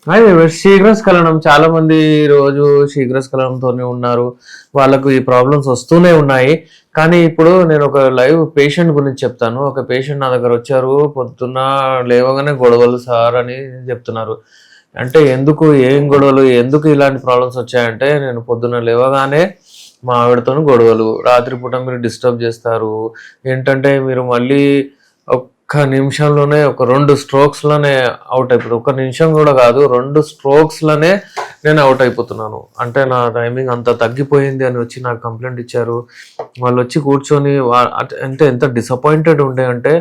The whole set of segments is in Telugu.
అదే శీఘ్రస్ఖలనం చాలా మంది రోజు శీఘ్రస్ఖలనంతోనే ఉన్నారు. వాళ్ళకు ఈ ప్రాబ్లమ్స్ వస్తూనే ఉన్నాయి. కానీ ఇప్పుడు నేను ఒక లైవ్ పేషెంట్ గురించి చెప్తాను. ఒక పేషెంట్ నా దగ్గర వచ్చారు. పొద్దున్న లేవగానే గొడవలు సార్ అని చెప్తున్నారు. అంటే ఎందుకు ఏం గొడవలు, ఎందుకు ఇలాంటి ప్రాబ్లమ్స్ వచ్చాయంటే, నేను పొద్దున్న లేవగానే మా ఆవిడతోని గొడవలు, రాత్రిపూట మీరు డిస్టర్బ్ చేస్తారు, ఏంటంటే మీరు మళ్ళీ ఒక్క నిమిషంలోనే ఒక 2 స్ట్రోక్స్‌లోనే అవుట్ అయిపోతాను. ఒక్క నిమిషం కూడా కాదు, 2 స్ట్రోక్స్‌లోనే నేను అవుట్ అయిపోతున్నాను. అంటే నా టైమింగ్ అంత తగ్గిపోయింది అని వచ్చి నాకు కంప్లైంట్ ఇచ్చారు. వాళ్ళొచ్చి కూర్చొని అంటే ఎంత డిసప్పాయింటెడ్ ఉండే అంటే,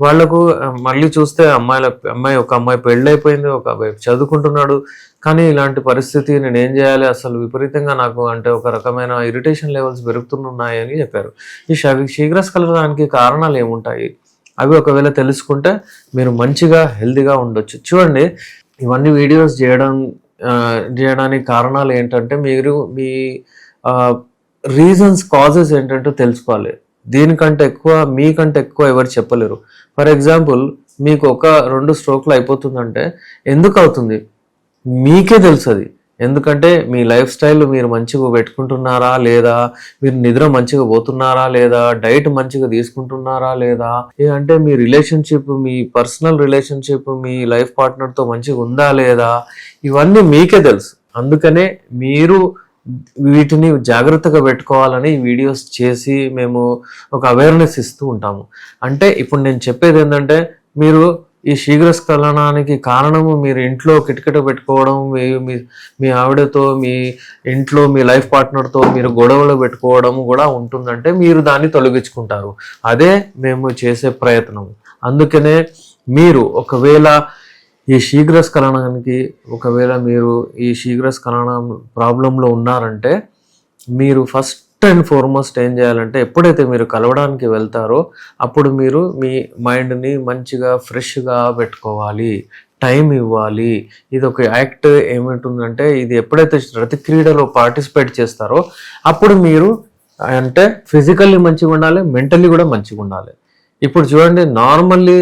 వాళ్ళకు మళ్ళీ చూస్తే ఒక అమ్మాయి పెళ్ళైపోయింది, ఒక అబ్బాయి చదువుకుంటున్నాడు. కానీ ఇలాంటి పరిస్థితి నేనేం చేయాలి? అసలు విపరీతంగా నాకు అంటే ఒక రకమైన ఇరిటేషన్ లెవెల్స్ పెరుగుతున్నాయని చెప్పారు. ఈ శీఘ్రస్ఖలనానికి కారణాలు ఏముంటాయి? అవి ఒకవేళ తెలుసుకుంటే మీరు మంచిగా హెల్తీగా ఉండొచ్చు. చూడండి, ఇవన్నీ వీడియోస్ చేయడానికి కారణాలు ఏంటంటే, మీరు మీ రీజన్స్, కాజెస్ ఏంటంటే తెలుసుకోవాలి. మీకంటే ఎక్కువ ఎవరు చెప్పలేరు. ఫర్ ఎగ్జాంపుల్, మీకు ఒక 2 స్ట్రోక్లు అయిపోతుందంటే ఎందుకు అవుతుంది మీకే తెలుసు అది. ఎందుకంటే మీ లైఫ్ స్టైల్ మీరు మంచిగా పెట్టుకుంటున్నారా లేదా, మీరు నిద్ర మంచిగా పోతున్నారా లేదా, డైట్ మంచిగా తీసుకుంటున్నారా లేదా, అంటే మీ రిలేషన్షిప్, మీ పర్సనల్ రిలేషన్షిప్ మీ లైఫ్ పార్ట్నర్తో మంచిగా ఉందా లేదా, ఇవన్నీ మీకే తెలుసు. అందుకనే మీరు వీటిని జాగ్రత్తగా పెట్టుకోవాలని వీడియోస్ చేసి మేము ఒక అవేర్నెస్ ఇస్తూ ఉంటాము. అంటే ఇప్పుడు నేను చెప్పేది ఏంటంటే, మీరు ఈ శీఘ్రస్ఖలనానికి కారణము మీరు ఇంట్లో కిటకిట పెట్టుకోవడం, మీ ఆవిడతో, మీ ఇంట్లో మీ లైఫ్ పార్ట్నర్తో మీరు గొడవలు పెట్టుకోవడం కూడా ఉంటుందంటే మీరు దాన్ని తొలగించుకుంటారు. అదే మేము చేసే ప్రయత్నం. అందుకనే మీరు ఒకవేళ ఈ శీఘ్రస్ఖలన ప్రాబ్లంలో ఉన్నారంటే, మీరు ఫస్ట్ అండ్ ఫార్మోస్ట్ ఏం చేయాలంటే, ఎప్పుడైతే మీరు కలవడానికి వెళ్తారో అప్పుడు మీరు మీ మైండ్ని మంచిగా ఫ్రెష్గా పెట్టుకోవాలి, టైం ఇవ్వాలి. ఇది ఒక యాక్ట్ ఏమిటిందంటే, ఇది ఎప్పుడైతే రతి క్రీడలో పార్టిసిపేట్ చేస్తారో అప్పుడు మీరు అంటే ఫిజికల్లీ మంచిగా ఉండాలి, మెంటల్లీ కూడా మంచిగా ఉండాలి. ఇప్పుడు చూడండి, నార్మల్లీ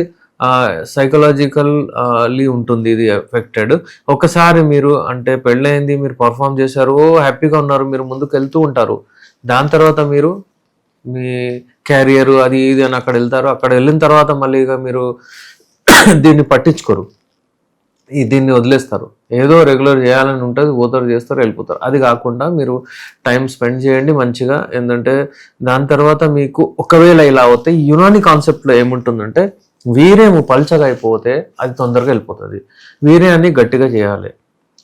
సైకలాజికల్లీ ఉంటుంది ఇది ఎఫెక్టెడ్. ఒకసారి మీరు అంటే పెళ్ళయింది, మీరు పర్ఫామ్ చేశారు, హ్యాపీగా ఉన్నారు, మీరు ముందుకు వెళ్తూ ఉంటారు. దాని తర్వాత మీరు మీ క్యారియర్ అది ఇది అని అక్కడ వెళ్తారు. అక్కడ వెళ్ళిన తర్వాత మళ్ళీ ఇక మీరు దీన్ని పట్టించుకోరు, దీన్ని వదిలేస్తారు. ఏదో రెగ్యులర్ చేయాలని ఉంటుంది, పోతారు, చేస్తారు, వెళ్ళిపోతారు. అది కాకుండా మీరు టైం స్పెండ్ చేయండి మంచిగా. ఏంటంటే దాని తర్వాత మీకు ఒకవేళ ఇలా అవుతే, యునాని కాన్సెప్ట్లో ఏముంటుందంటే, వీర్యము పల్చగా అయిపోతే అది తొందరగా వెళ్ళిపోతుంది, వీర్యాన్ని గట్టిగా చేయాలి.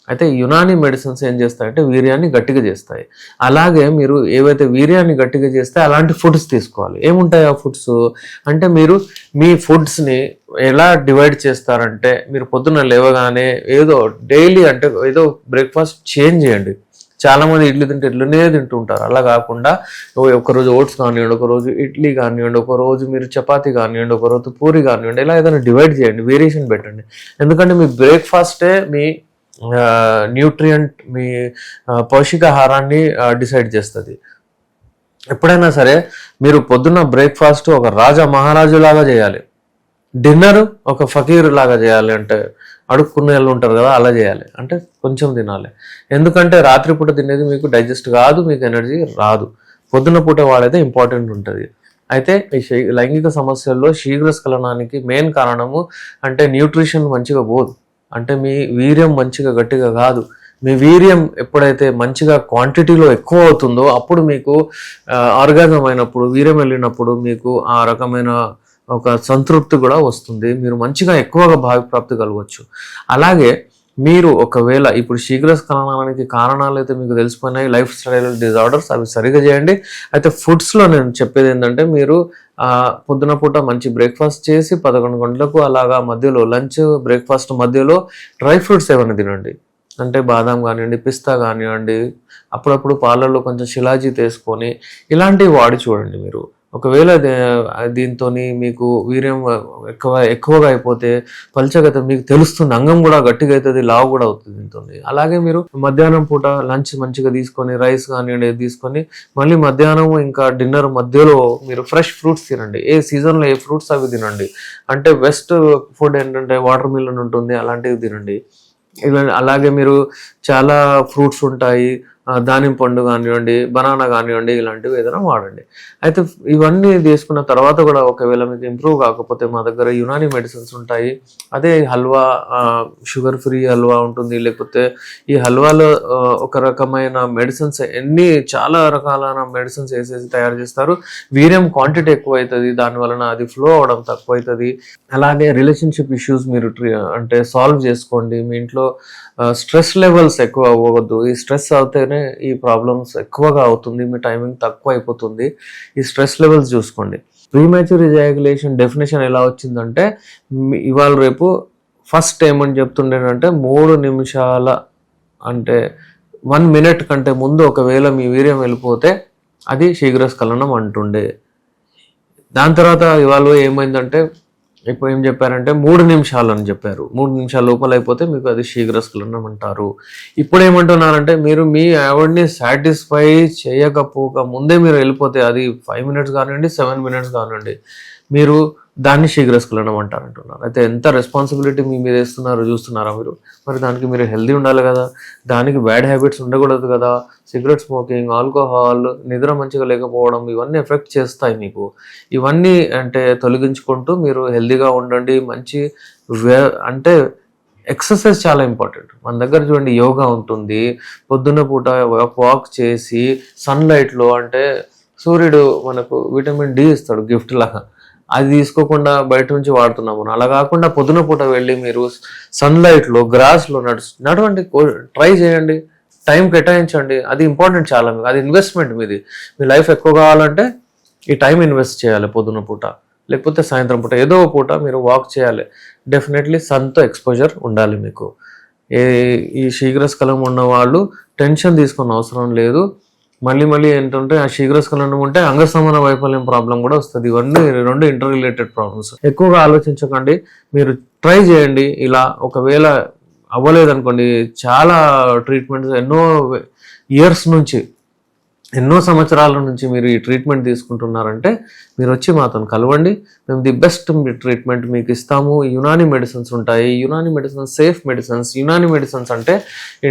అయితే యునాని మెడిసిన్స్ ఏం చేస్తాయంటే వీర్యాన్ని గట్టిగా చేస్తాయి. అలాగే మీరు ఏవైతే వీర్యాన్ని గట్టిగా చేస్తే అలాంటి ఫుడ్స్ తీసుకోవాలి. ఏముంటాయి ఆ ఫుడ్స్ అంటే, మీరు మీ ఫుడ్స్ని ఎలా డివైడ్ చేస్తారంటే, మీరు పొద్దున్న లేవగానే ఏదో డైలీ అంటే ఏదో బ్రేక్ఫాస్ట్ చేంజ్ చేయండి. చాలామంది ఇడ్లీ తింటే ఇడ్లీనే తింటూ ఉంటారు. అలా కాకుండా ఒకరోజు ఓట్స్ కానివ్వండి, ఒకరోజు ఇడ్లీ కానివ్వండి, ఒకరోజు మీరు చపాతీ కానివ్వండి, ఒకరోజు పూరి కానివ్వండి, ఇలా ఏదైనా డివైడ్ చేయండి, వేరియేషన్ పెట్టండి. ఎందుకంటే మీ బ్రేక్ఫాస్టే మీ న్యూట్రియంట్, మీ పౌష్టికాహారాన్ని డిసైడ్ చేస్తుంది. ఎప్పుడైనా సరే మీరు పొద్దున్న బ్రేక్ఫాస్ట్ ఒక మహారాజు లాగా చేయాలి, డిన్నర్ ఒక ఫకీర్ లాగా చేయాలి. అంటే అడుక్కునే వాళ్ళు ఉంటారు కదా, అలా చేయాలి. అంటే కొంచెం తినాలి. ఎందుకంటే రాత్రిపూట తినేది మీకు డైజెస్ట్ కాదు, మీకు ఎనర్జీ రాదు. పొద్దున్న పూట వాడైతే ఇంపార్టెంట్ ఉంటుంది. అయితే ఈ లైంగిక సమస్యల్లో శీఘ్రస్ఖలనానికి మెయిన్ కారణము అంటే న్యూట్రిషన్ మంచిగా పోదు. అంటే మీ వీర్యం మంచిగా గట్టిగా కాదు. మీ వీర్యం ఎప్పుడైతే మంచిగా క్వాంటిటీలో ఎక్కువ అవుతుందో అప్పుడు మీకు ఆర్గాజం అయినప్పుడు, వీర్యం వెళ్ళినప్పుడు మీకు ఆ రకమైన ఒక సంతృప్తి కూడా వస్తుంది. మీరు మంచిగా ఎక్కువగా భావిప్రాప్తి కలగవచ్చు. అలాగే మీరు ఒకవేళ ఇప్పుడు శీఘ్రస్ఖలనానికి కారణాలు అయితే మీకు తెలిసిపోయినాయి, లైఫ్ స్టైల్ డిజార్డర్స్, అవి సరిగా చేయండి. అయితే ఫుడ్స్లో నేను చెప్పేది ఏంటంటే, మీరు పొద్దున పూట మంచి బ్రేక్ఫాస్ట్ చేసి 11 గంటలకు అలాగా మధ్యలో లంచ్ బ్రేక్ఫాస్ట్ మధ్యలో డ్రై ఫ్రూట్స్ ఏమైనా తినండి. అంటే బాదాం కానివ్వండి, పిస్తా కానివ్వండి, అప్పుడప్పుడు పాలల్లో కొంచెం షిలాజీ తీసుకొని ఇలాంటివి వాడి చూడండి. మీరు ఒకవేళ దీంతో మీకు వీర్యం ఎక్కువగా అయిపోతే పల్చగా మీకు తెలుస్తుంది, అంగం కూడా గట్టిగా అవుతుంది, లావు కూడా అవుతుంది దీంతో. అలాగే మీరు మధ్యాహ్నం పూట లంచ్ మంచిగా తీసుకొని, రైస్ కానివ్వండి తీసుకొని, మళ్ళీ మధ్యాహ్నం ఇంకా డిన్నర్ మధ్యలో మీరు ఫ్రెష్ ఫ్రూట్స్ తినండి. ఏ సీజన్లో ఏ ఫ్రూట్స్ అవి తినండి. అంటే బెస్ట్ ఫుడ్ ఏంటంటే వాటర్ మిలన్ ఉంటుంది, అలాంటివి తినండి. ఇలా అలాగే మీరు చాలా ఫ్రూట్స్ ఉంటాయి, దానిమ్మ పండు కానివ్వండి, బనానా కానివ్వండి, ఇలాంటివి ఏదైనా వాడండి. అయితే ఇవన్నీ తీసుకున్న తర్వాత కూడా ఒకవేళ మీకు ఇంప్రూవ్ కాకపోతే మా దగ్గర యునాని మెడిసిన్స్ ఉంటాయి. అదే హల్వా, షుగర్ ఫ్రీ హల్వా ఉంటుంది, లేకపోతే ఈ హల్వాలో ఒక రకమైన మెడిసిన్స్ చాలా రకాలైన మెడిసిన్స్ వేసేసి తయారు చేస్తారు. వీర్యం క్వాంటిటీ ఎక్కువ అవుతుంది, దానివలన అది ఫ్లో అవడం తక్కువ అవుతుంది. అలాగే రిలేషన్షిప్ ఇష్యూస్ మీరు అంటే సాల్వ్ చేసుకోండి. మీ ఇంట్లో స్ట్రెస్ లెవెల్స్ ఎక్కువ అవ్వవద్దు. ఈ స్ట్రెస్ అవుతేనే ఈ ప్రాబ్లమ్స్ ఎక్కువగా అవుతుంది, మీ టైమింగ్ తక్కువ అయిపోతుంది. ఈ స్ట్రెస్ లెవెల్స్ చూసుకోండి. ప్రీమెచ్యూర్ ఎజాక్యులేషన్ డెఫినేషన్ ఎలా వచ్చిందంటే, ఇవాళ రేపు ఫస్ట్ ఏమని చెప్తుండేనంటే 3 నిమిషాల అంటే 1 మినిట్ కంటే ముందు ఒకవేళ మీ వీర్యం వెళ్ళిపోతే అది శీఘ్రస్ఖలనం అంటుండే. దాని తర్వాత ఇవాళ ఏమైందంటే ఇప్పుడు ఏం చెప్పారంటే 3 నిమిషాలు అని చెప్పారు. 3 నిమిషాల లోపల అయిపోతే మీకు అది శీఘ్రస్ఖలనం అంటారు. ఇప్పుడు ఏమంటున్నారంటే మీరు మీ ఆవిడ్ని సాటిస్ఫై చేయకపోక ముందే మీరు వెళ్ళిపోతే అది 5 మినిట్స్ కానివ్వండి, 7 మినిట్స్ కానివ్వండి, మీరు దాన్ని శీఘ్రస్ఖలనం అంటారంటున్నారు. అయితే ఎంత రెస్పాన్సిబిలిటీ మీ మీద వేస్తున్నారో చూస్తున్నారా మీరు? మరి దానికి మీరు హెల్దీ ఉండాలి కదా, దానికి బ్యాడ్ హ్యాబిట్స్ ఉండకూడదు కదా. సిగరెట్ స్మోకింగ్, ఆల్కహాల్, నిద్ర మంచిగా లేకపోవడం, ఇవన్నీ ఎఫెక్ట్ చేస్తాయి మీకు. ఇవన్నీ అంటే తొలగించుకుంటూ మీరు హెల్దీగా ఉండండి. మంచి అంటే ఎక్సర్సైజ్ చాలా ఇంపార్టెంట్. మన దగ్గర చూడండి యోగా ఉంటుంది, పొద్దున్న పూట వాక్ చేసి సన్లైట్లో, అంటే సూర్యుడు మనకు విటమిన్ డి ఇస్తాడు గిఫ్ట్ లాగా, అది తీసుకోకుండా బయట నుంచి వాడుతున్నాము. అలా కాకుండా పొద్దున పూట వెళ్ళి మీరు సన్లైట్లో గ్రాస్లో నడవండి, ట్రై చేయండి, టైం కేటాయించండి. అది ఇంపార్టెంట్ చాలా మీకు, అది ఇన్వెస్ట్మెంట్ మీది. మీ లైఫ్ ఎక్కువ కావాలంటే ఈ టైం ఇన్వెస్ట్ చేయాలి పొద్దున పూట, లేకపోతే సాయంత్రం పూట ఏదో పూట మీరు వాక్ చేయాలి. డెఫినెట్లీ సన్తో ఎక్స్పోజర్ ఉండాలి మీకు. ఈ శీఘ్రస్ఖలనం ఉన్న వాళ్ళు టెన్షన్ తీసుకున్న అవసరం లేదు. మళ్ళీ ఏంటంటే ఆ శీఘ్రస్ఖలనం ఉంటే అంగసంబంధ వైఫల్యం ప్రాబ్లం కూడా వస్తుంది. ఇవన్నీ 2 ఇంటర్ రిలేటెడ్ ప్రాబ్లమ్స్. ఎక్కువగా ఆలోచించకండి, మీరు ట్రై చేయండి. ఇలా ఒకవేళ అవ్వలేదనుకోండి, చాలా ట్రీట్మెంట్స్ ఎన్నో ఇయర్స్ నుంచి, ఎన్నో సంవత్సరాల నుంచి మీరు ఈ ట్రీట్మెంట్ తీసుకుంటున్నారంటే మీరు వచ్చి మాతో కలవండి. మేము ది బెస్ట్ ట్రీట్మెంట్ మీకు ఇస్తాము. యునాని మెడిసిన్స్ ఉంటాయి. Unani medicines safe medicines. Unani medicines అంటే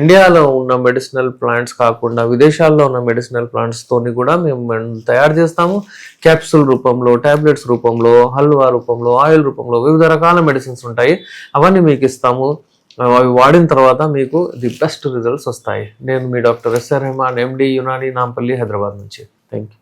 ఇండియాలో ఉన్న మెడిసినల్ ప్లాంట్స్ కాకుండా విదేశాల్లో ఉన్న మెడిసినల్ ప్లాంట్స్తోని కూడా మేము తయారు చేస్తాము. క్యాప్సూల్ రూపంలో, టాబ్లెట్స్ రూపంలో, హల్వా రూపంలో, ఆయిల్ రూపంలో వివిధ రకాల మెడిసిన్స్ ఉంటాయి. అవన్నీ మీకు ఇస్తాము. అవి వాడిన తర్వాత మీకు ది బెస్ట్ రిజల్ట్స్ వస్తాయి. నేను మీ డాక్టర్ ఎస్ఆర్ రెహమాన్, ఎండి, యునాని, నాంపల్లి, హైదరాబాద్ నుంచి. Thank you.